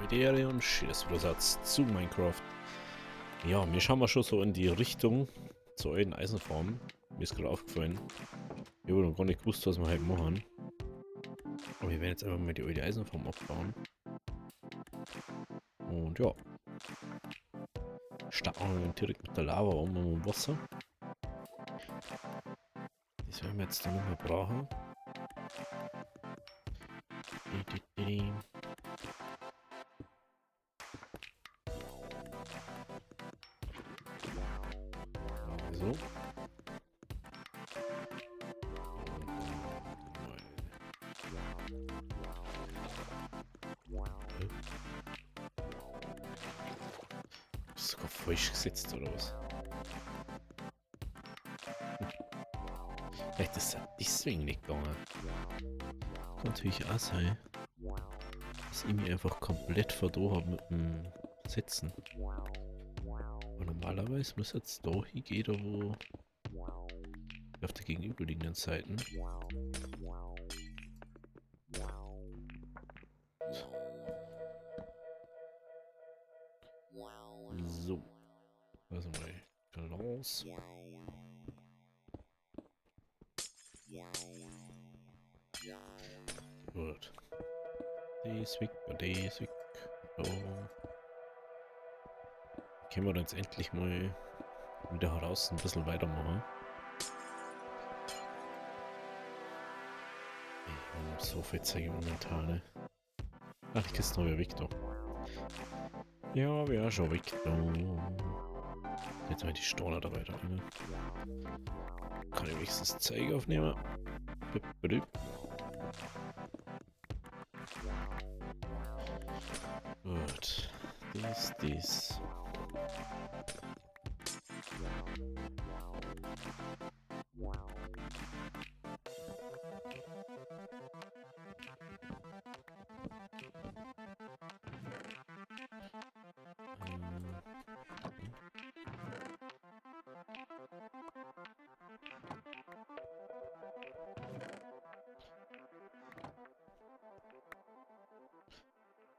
Davide und schönes Zusatz zu Minecraft. Ja, wir schauen mal schon so in die Richtung zur alten Eisenform. Mir ist gerade aufgefallen. Ich habe noch gar nicht gewusst, was wir halt machen. Aber wir werden jetzt einfach mal die alte Eisenform abbauen. Und ja. Starten wir direkt mit der Lava um und mit dem Wasser. Das werden wir jetzt dann nochmal brauchen. So. Ist sogar falsch gesetzt oder was? Vielleicht ist das deswegen nicht gegangen. Kann natürlich auch sein, dass ich mich einfach komplett verdorben habe mit dem Setzen. Aber normalerweise muss jetzt da hingehen, da wo auf der gegenüberliegenden Seiten. So. Also mal Balance. Gut. Das weg und das weg. So. Können wir dann jetzt endlich mal wieder heraus ein bisschen weitermachen. Ich habe so viel Zeug momentan, ne? Ach, die Kiste noch weg da. Ja, wir sind schon weg da. Jetzt mal die Storner dabei da rein. Kann ich wenigstens Zeug aufnehmen. Gut. Dies.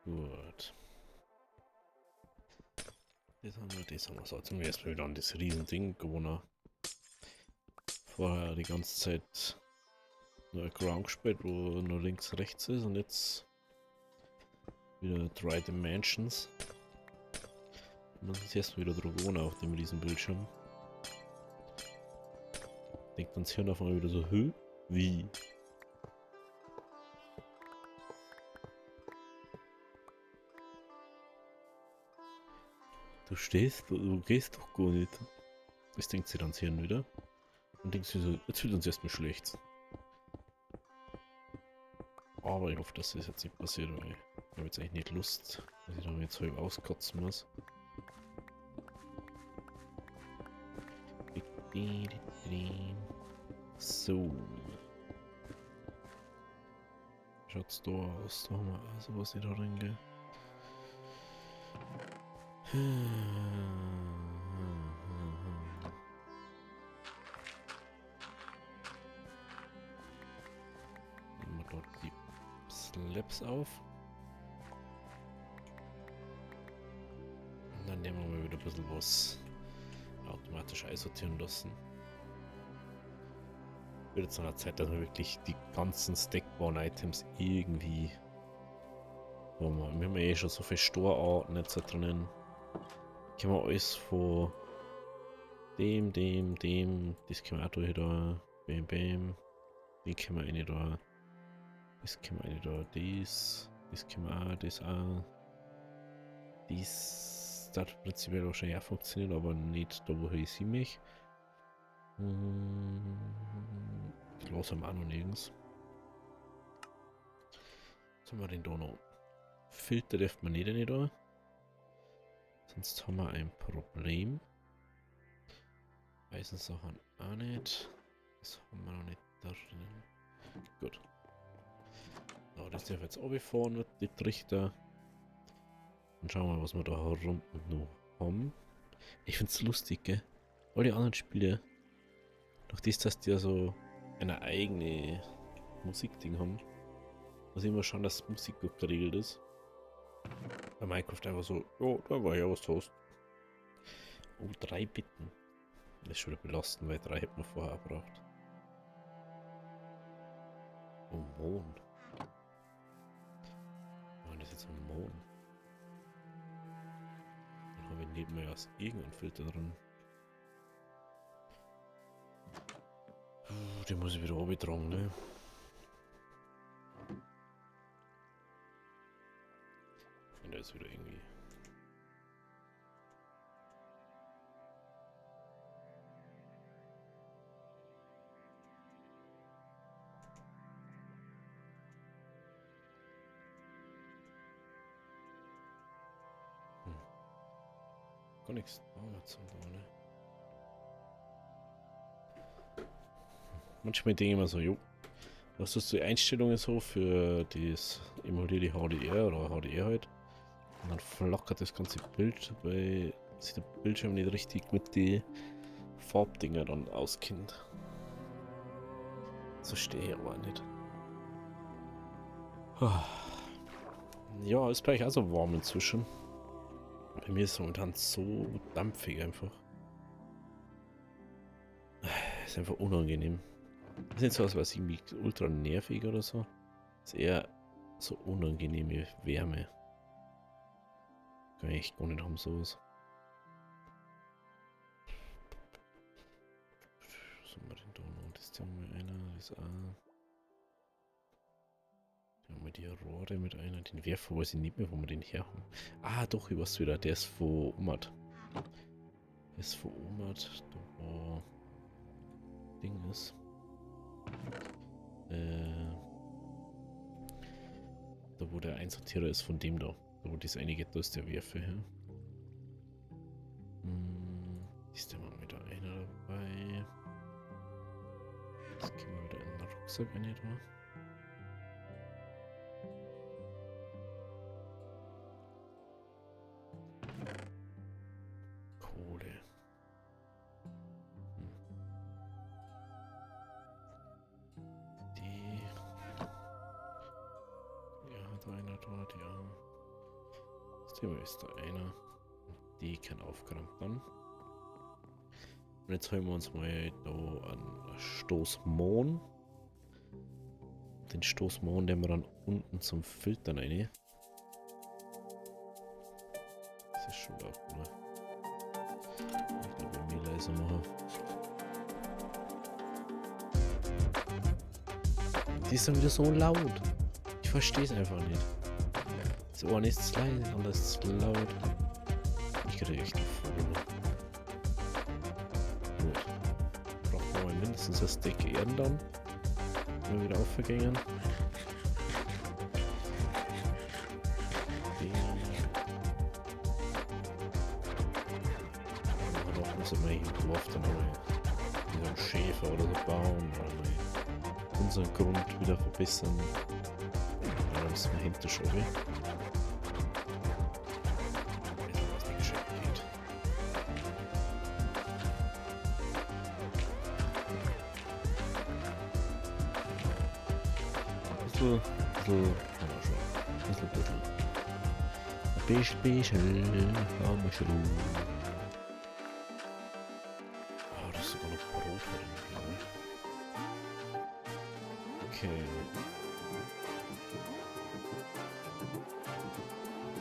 Gut. Das haben wir. So, jetzt haben wir erstmal wieder an das Riesending gewonnen. Vorher die ganze Zeit nur ein Ground gespielt, wo nur links, rechts ist und jetzt wieder 3 Dimensions. Man ist erstmal wieder drauf gewohnt auf dem riesen Bildschirm. Denkt uns hier auf einmal wieder so, hä? Wie? Du stehst, du gehst doch gar nicht. Das denkt sie dann hier wieder. Und denkt sie so, jetzt wird uns erstmal schlecht. Aber ich hoffe, dass das jetzt nicht passiert, weil ich habe jetzt eigentlich nicht Lust, dass ich dann jetzt halb auskotzen muss. So. Schaut's da aus? Da haben wir also was nicht da reingeht. Nehmen wir dort die Slabs auf. Und dann nehmen wir mal wieder ein bisschen was automatisch einsortieren lassen. Wird jetzt an der Zeit, dass wir wirklich die ganzen Stackborn-Items irgendwie. Wir haben ja eh schon so viele Storarten jetzt da drinnen. Können wir alles von dem, das können wir auch durch da, bam, den können wir eine da, das können wir eine da, das können wir auch, das auch. Dies darf prinzipiell wahrscheinlich auch funktionieren, aber nicht da, wo ich sie mich. Ich lasse ihm auch noch nirgends. Was haben wir denn da noch? Filter dürfen wir nicht da. Sonst haben wir ein Problem. Eisensachen auch nicht. Das haben wir noch nicht da drinnen. Gut. So, das darf jetzt runterfahren mit die Trichter. Dann schauen wir mal, was wir da herum noch haben. Ich find's lustig, gell? Alle anderen Spiele, durch das, dass die ja so eine eigene Musikding haben, muss ich immer schauen, dass Musik gut geregelt ist. Bei Minecraft einfach so, ja, da war ja was du hast. Oh, 3 Bitten. Das ist schon wieder belastend, weil 3 hätten wir vorher gebraucht. Oh, Mohn. Oh, das ist jetzt ein Mohn. Dann habe ich neben mir aus irgendein Filter drin. Den muss ich wieder runtertragen, ne? Und der ist wieder irgendwie. Gar nichts. Zum ne? Manchmal denke ich mir so, jo, was ist die Einstellungen so für das emulierte HDR oder HDR halt? Und dann flackert das ganze Bild, weil sich der Bildschirm nicht richtig mit den Farbdinger dann auskennt. So stehe ich aber nicht. Ja, ist gleich auch so warm inzwischen. Bei mir ist es momentan so dampfig einfach. Ist einfach unangenehm. Ist nicht so was, was irgendwie ultra nervig oder so. Ist eher so unangenehme Wärme. Kann ich echt gar nicht haben, sowas. Was haben wir denn da noch? Das ist ja mal einer, das ist auch. Da haben wir die Rohre mit einer. Den Werfer weiß ich nicht mehr, wo wir den her haben. Ah, doch, ich weiß wieder. Der ist von Omat. Der ist von Omat. Da wo Ding ist. Da wo der Einsortierer ist von dem da. Da wo das eine geht, da ist der Werfer her. Ist der mal wieder einer dabei. Jetzt gehen wir wieder in den Rucksack rein da. Kohle. Die. Ja, da einer dort, ja. Das Thema ist da einer. Die kann aufgeräumt werden. Und jetzt holen wir uns mal da einen Stoßmohn. Den Stoßmohn, den wir dann unten zum Filtern rein. Das ist schon auch cool. Ich glaube, mir leiser machen. Die ist dann wieder so laut. Ich verstehe es einfach nicht. Das eine ist zu leise, das andere ist zu laut. Ich kriege echt die Vogel. Gut. Brauchen wir mal mindestens ein Stack Erden dann. Wenn wir wieder aufvergängen. Da müssen wir hingeworfen dann mal so einen Schäfer oder so bauen. Oder mal unseren Grund wieder verbessern. Da müssen wir hinter schon weg. Bisschen haben wir schon. Oh, das ist sogar noch Brot drin, glaube ich. Okay.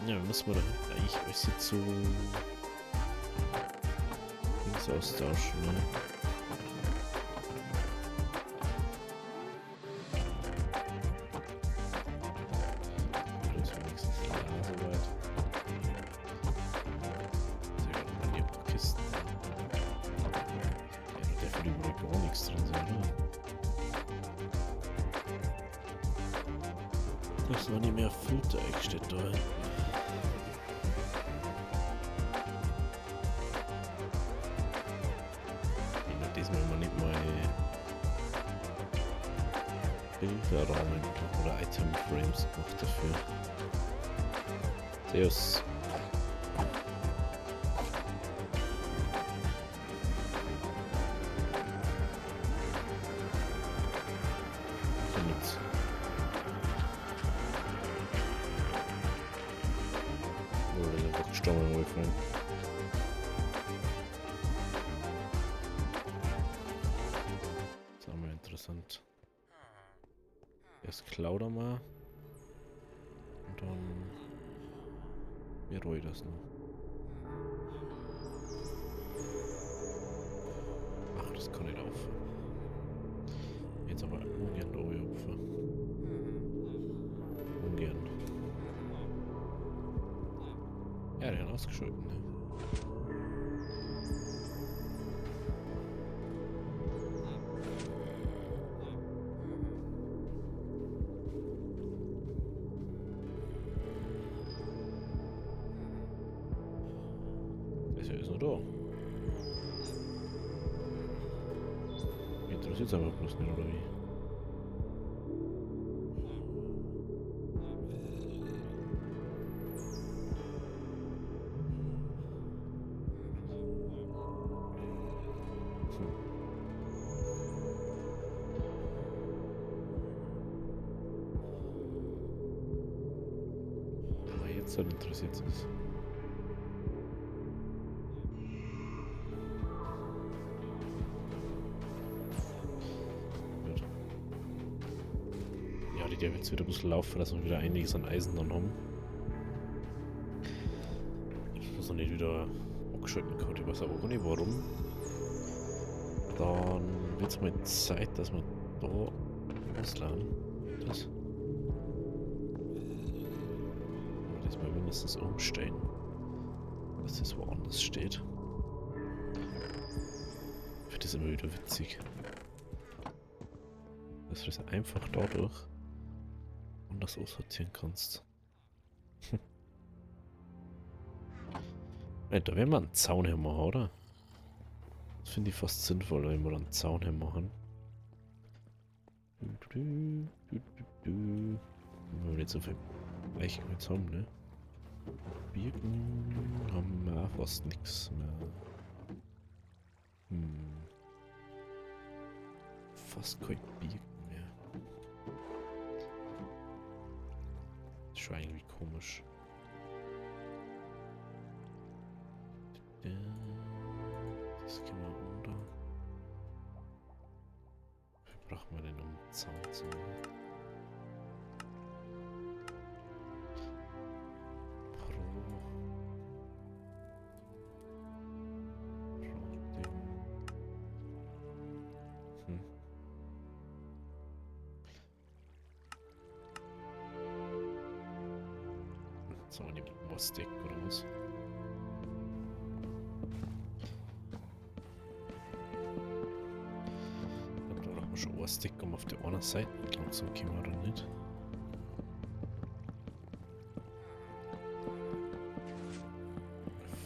Ja, müssen wir da eigentlich ein bisschen zu links austauschen, ne? Das war nicht mehr Filter eingestellt da. Diesmal mal nicht mal Bilderrahmen oder Item Frames gemacht dafür. Servus. einfach gestorben, my friend. Das ist auch mal interessant. Erst klaut er mal. Und dann bereue ich das noch. Ach, das kann nicht auf. Jetzt aber ungern da opfern. Ungern. Ja, der hat ausgeschaltet, ne? Der ist noch da. Mich interessiert es aber bloß nicht, oder wie? Aber jetzt halt interessiert es. Ja, die wird jetzt wieder ein bisschen laufen, dass wir wieder einiges an Eisen dann haben. Ich muss noch nicht wieder abgeschalten können, ich weiß aber auch nicht warum. Dann wird es mal Zeit, dass wir da ausladen. Das mal mindestens umstellen, dass das woanders steht. Ich finde das immer wieder witzig, dass du das einfach dadurch anders aussortieren kannst. Da werden wir einen Zaun hermachen, oder? Das finde ich fast sinnvoll, wenn wir einen Zaun hermachen. Wenn wir nicht so viel Eichholz haben, ne? Birken haben wir auch fast nichts mehr. Fast kein Birken mehr. Das ist schon irgendwie komisch. Das können wir runter. Wie brauchen wir denn, um einen Zaun zu machen? So, die Mostik oder was? Da brauchen wir schon Ohrstick, um auf der anderen Seite. Ich glaube, so können wir da nicht.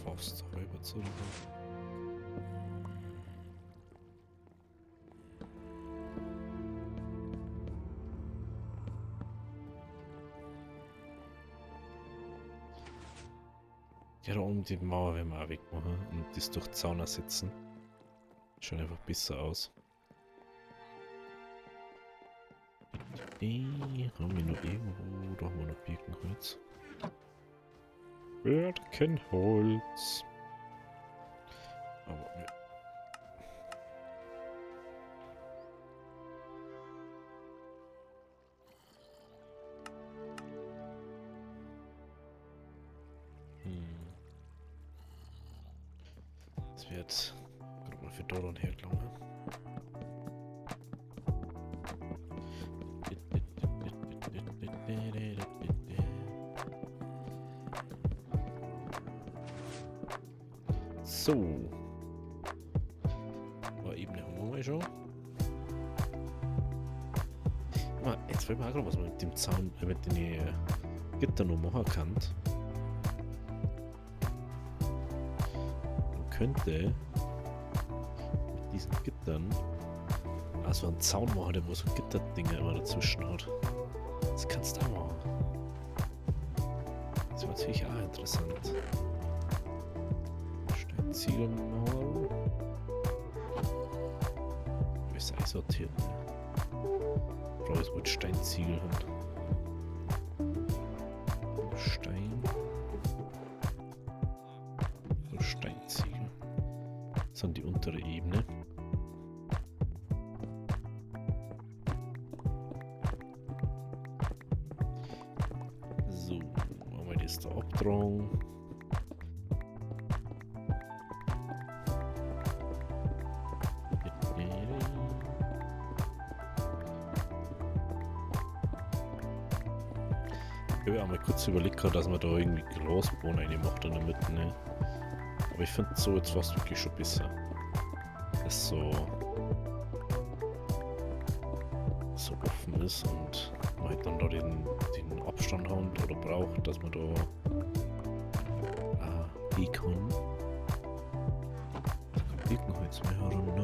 Faust halber zu. Ja, da oben die Mauer werden wir auch wegmachen und das durch Zaun ersetzen. Schaut einfach besser aus. Haben wir noch irgendwo? Da haben wir noch Birkenholz. Birkenholz. Aber ne. Das wird gerade mal für dort und her gelungen. So. War eben eine Hunger schon. Jetzt fällt mir auch gerade was man mit dem Zaun, mit den Gitter noch machen kann. Man könnte mit diesen Gittern also einen Zaun machen, der wo so Gitterdinger immer dazwischen hat. Das kannst du auch machen. Das wäre natürlich auch interessant. Steinziegelmauer. Wie ist das sortiert? Ich brauche jetzt mit Steinziegel haben. Stein. ist dann die untere Ebene. So, machen wir das da abtragen. Ich habe ja mal kurz überlegt, dass man da irgendwie Glasbohnen reinmacht in der Mitte. Ne? Aber ich finde so jetzt fast wirklich schon besser. Das so offen ist und man halt dann da den Abstand hat oder braucht, dass man da gehen kann. Da klicken wir jetzt mehr herunter.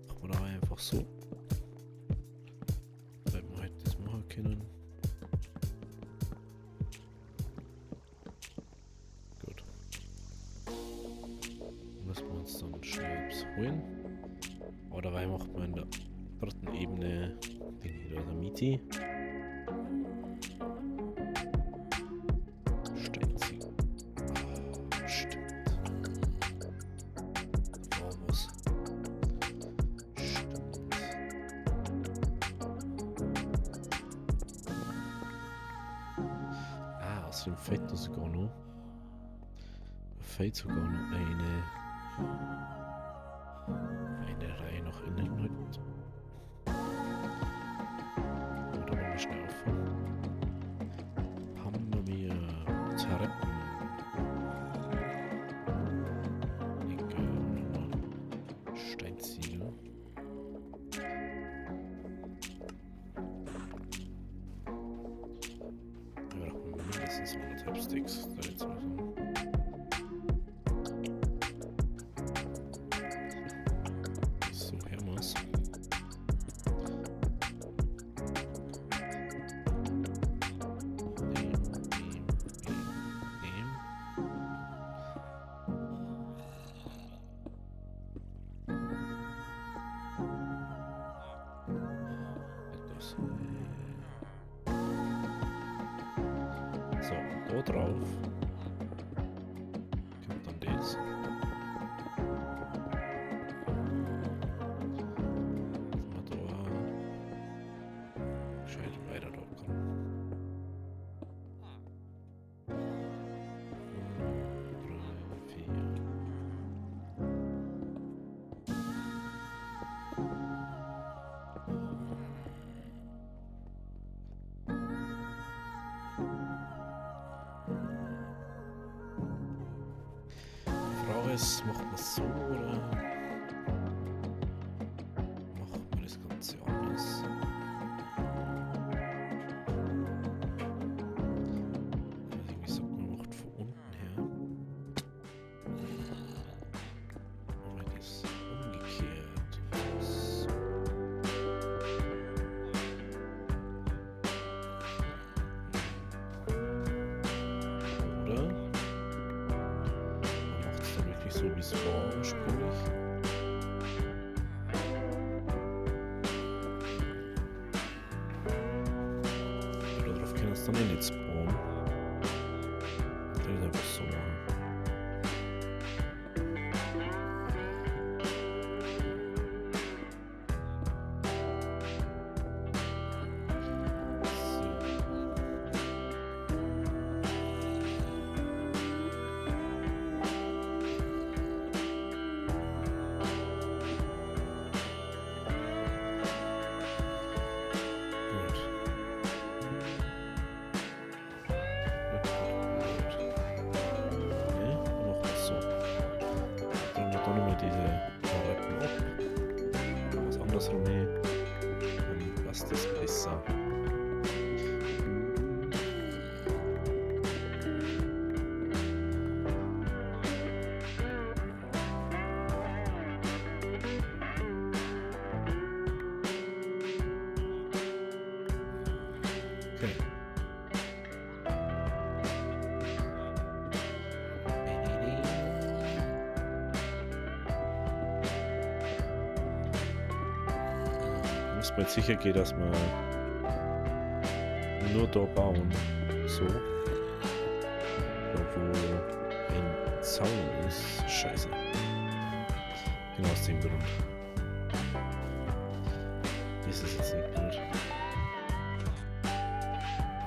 Machen wir da einfach so. Weil wir halt das machen können. Gut. Müssen wir uns dann schnell holen. Aber dabei macht man in der dritten Ebene den hier der Mieti. Steinziegel. Ah, stimmt. Da war was. Stimmt. Außerdem fehlt da sogar noch. Da fehlt sogar noch eine Reihe nach innen halt. Oder wollen wir schnell aufhören? Haben wir Treppen. Steinziegel. Wir brauchen mindestens 100 Sticks. Da jetzt mal so. So, da drauf kommt dann das. Dass man da gescheit weiter da kann. 3, 4. Machen wir es so oder machen wir das Ganze anders? Also irgendwie sagt man, macht von unten her. Machen wir das umgekehrt. So. Oder? So wie es war ursprünglich. Oder darauf können wir es dann eh nicht spawnen. Das ist einfach so machen. Dann passt das besser. Okay. Muss man jetzt sicher gehen, dass wir nur da bauen. So. Da wo ein Zaun ist. Scheiße. Genau aus dem Grund. Das ist jetzt nicht gut.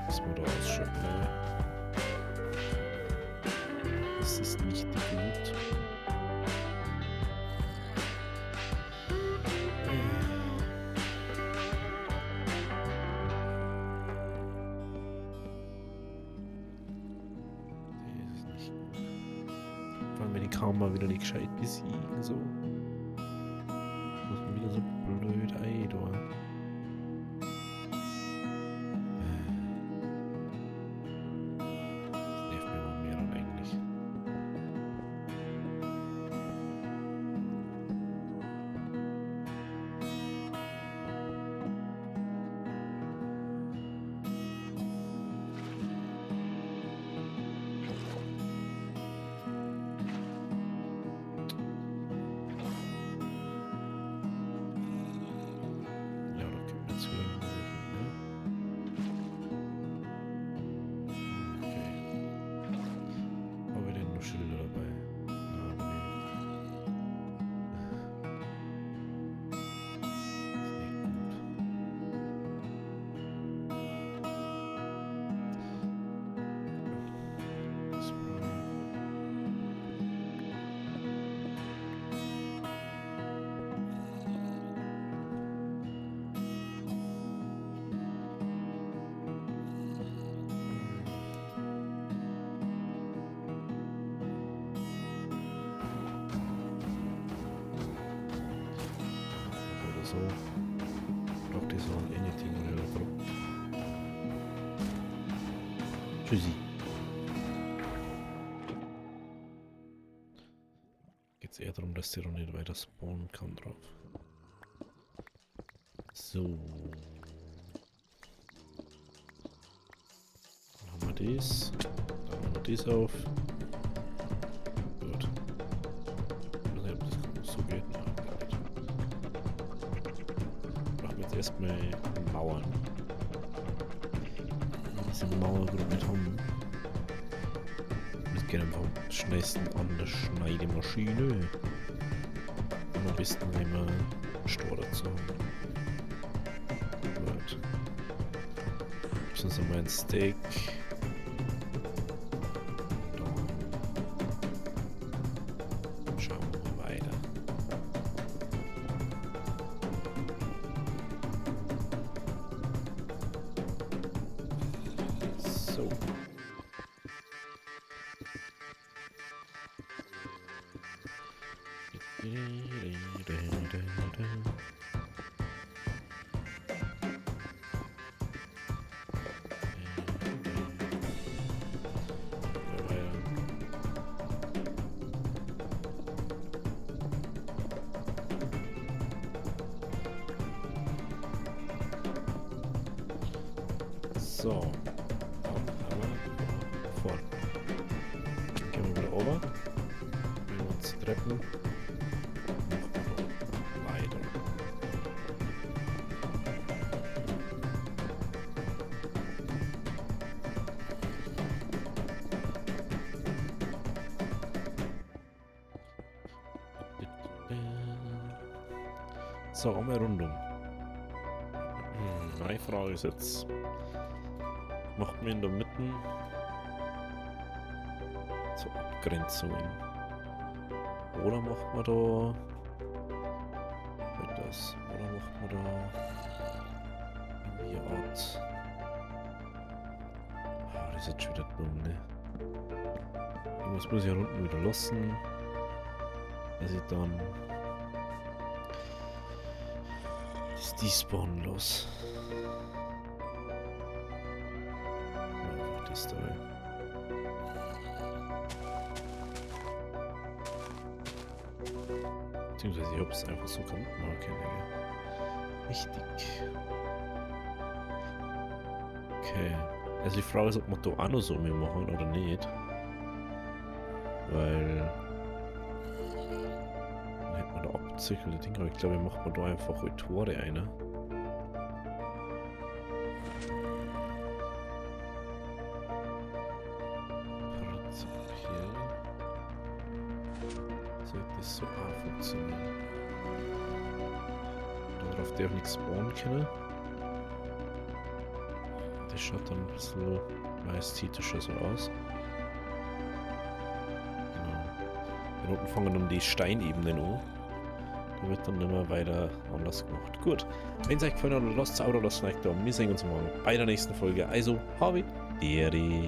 Müssen wir da ausschalten, aber. Das ist nicht gut. Kann man wieder nicht gescheit besiegen, so. Muss man wieder so blöd ein, da. Das nervt mir noch mehr dann eigentlich. So. Braucht ihr so anything oder Produkt. Tschüssi. Geht's eher darum, dass der noch nicht weiter spawnen kann drauf. So. Dann haben wir das. Dann haben wir das auf. Gut. Ich weiß nicht, ob das so geht. Nein, gar nicht. Erstmal Mauern. Diese Mauergruppe nicht haben. Wir gehen einfach am schnellsten an der Schneidemaschine. Und am besten nehmen wir einen Stor dazu. Gut. Sonst haben wir ein Steak. Dann schauen wir mal weiter. So. So, dann haben wir vorne. Gehen wir wieder over. Wir uns Treppen. Weiter. So, einmal rundum. Meine Frage ist jetzt. Macht man in der Mitte so Abgrenzungen. Oder macht man da das? Oder macht man da irgendwie eine Art. Ah, das ist jetzt schon wieder dumm, ne? Irgendwas muss ich ja unten wieder lassen. Dass ich dann das Despawn los. Das da. Beziehungsweise ich hab's einfach so kaputt machen können. Richtig. Okay. Also die Frage ist, ob wir da auch noch so machen oder nicht. Weil dann hätte man da abzügelte Dinge, aber ich glaube, macht man da einfach Tore eine. sollte das so auch funktionieren. Darauf darf nichts spawnen können. Das schaut dann ein bisschen majestätischer so aus. Genau. Hier unten fangen dann die Steinebenen an. Da wird dann nicht mehr weiter anders gemacht. Gut. Wenn es euch gefallen hat, lasst es auch oder lasst ein Like da. Wir sehen uns morgen bei der nächsten Folge. Also, habe Ehre.